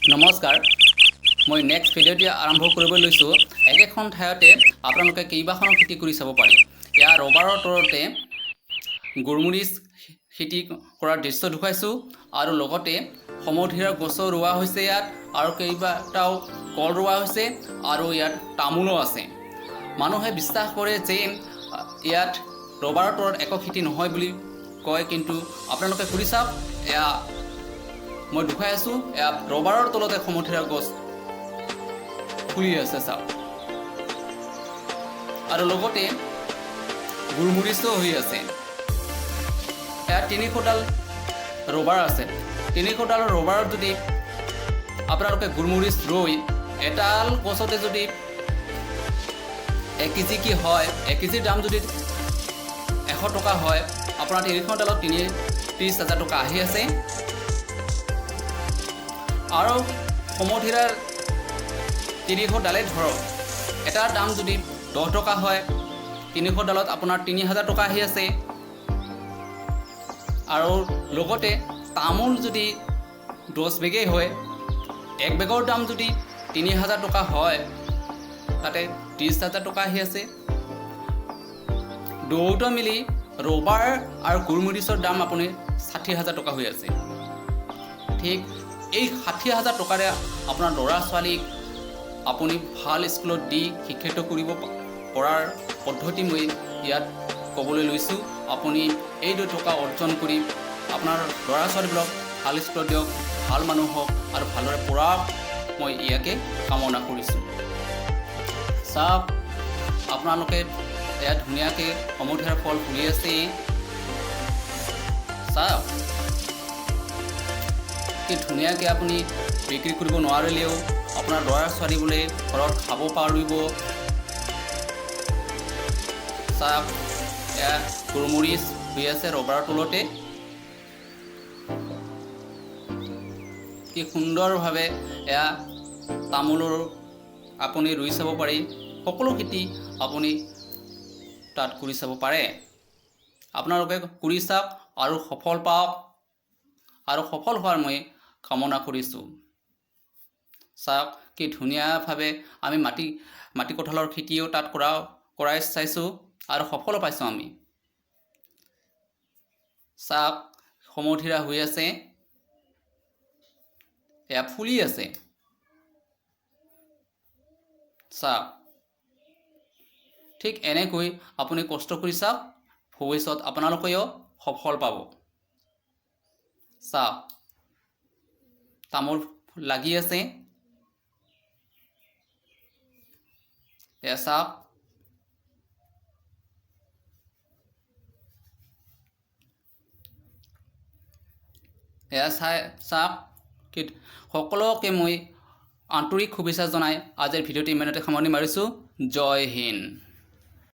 নমস্কাৰ মই নেক্সট ভিডিঅ'টি আৰম্ভ কৰিব লৈছোঁ একেখন ঠাইতে আপোনালোকে কেইবাখনো খেতি কৰি চাব পাৰি ইয়াৰ ৰবাৰৰ তলতে গুৰমুৰিচ খেতি কৰাৰ দৃশ্য দেখুৱাইছোঁ আৰু লগতে সমধিৰাৰ গছো ৰোৱা হৈছে ইয়াত আৰু কেইবাটাও কল ৰোৱা হৈছে আৰু ইয়াত তামোলো আছে মানুহে বিশ্বাস কৰে যে ইয়াত ৰবাৰৰ তলত একো খেতি নহয় বুলি কয় কিন্তু আপোনালোকে কৰি চাওক এয়া মই দেখুৱাই আছোঁ এয়া ৰবাৰৰ তলতে সমধিৰাৰ গছ ফুলি আছে চাওক আৰু লগতে গুৰমুৰিচো হৈ আছে এয়া ৩০০ডাল ৰবাৰ আছে ৩০০ডাল ৰবাৰত যদি আপোনালোকে গুৰমুৰিচ ৰুই এডাল গছতে যদি 1 কেজি কি হয় 1 কেজিৰ দাম যদি 100 টকা হয় আপোনাৰ ৩০০ডালত ৩০,০০০ টকা আহি আছে আৰু সমধিৰাৰ ৩০০ডালে ধৰক এটাৰ দাম যদি 10 টকা হয় ৩০০ডালত আপোনাৰ ৩,০০০ টকা আহি আছে আৰু লগতে তামোল যদি 10 বেগেই হয় 1 বেগৰ দাম যদি ৩,০০০ টকা হয় তাতে ৩০,০০০ টকা আহি আছে দুয়োটা মিলি ৰবাৰ আৰু গুৰমুৰিচৰ দাম আপুনি ৬০,০০০ টকা হৈ আছে ঠিক এই ৬০,০০০ টকাৰে আপোনাৰ ল'ৰা ছোৱালীক আপুনি ভাল স্কুলত দি শিক্ষিত কৰিব পৰাৰ পদ্ধতি মই ইয়াত ক'বলৈ লৈছোঁ আপুনি এই 2 টকা অৰ্জন কৰি আপোনাৰ ল'ৰা ছোৱালীবিলাক ভাল স্কুলত দিয়ক ভাল মানুহ হওক আৰু ভালদৰে পঢ়াওক মই ইয়াকে কামনা কৰিছোঁ চাওক আপোনালোকে ইয়াত ধুনীয়াকৈ সমধিৰাৰ ফল ফুলি আছে চাওক কি ধুনীয়াকৈ আপুনি বিক্ৰী কৰিব নোৱাৰিলেও আপোনাৰ ল'ৰা ছোৱালীবোৰে ঘৰত খাব পাৰিব চাওক এয়া গুৰমুৰিচ হৈ আছে ৰবাৰৰ তলতে কি সুন্দৰভাৱে এয়া তামোলৰ আপুনি ৰুই চাব পাৰি সকলো খেতি আপুনি তাত কৰি চাব পাৰে আপোনালোকে কৰি চাওক আৰু সফল পাওক আৰু সফল হোৱাৰ মই কামনা কৰিছোঁ চাওক কি ধুনীয়াভাৱে আমি মাটি কঁঠালৰ খেতিও তাত কৰাই চাইছোঁ আৰু সফলো পাইছোঁ আমি চাওক সমধিৰা হৈ আছে এয়া ফুলি আছে চাওক ঠিক এনেকৈ আপুনি কষ্ট কৰি চাওক ভৱিষ্যত আপোনালোকেও সফল পাব চাওক তামোল লাগি আছে এয়া চাওক এয়া চাওক কি সকলোকে মই আন্তৰিক শুভেচ্ছা জনাই আজিৰ ভিডিঅ'টি ইমানতে সামৰণি মাৰিছোঁ জয় হিন্দ।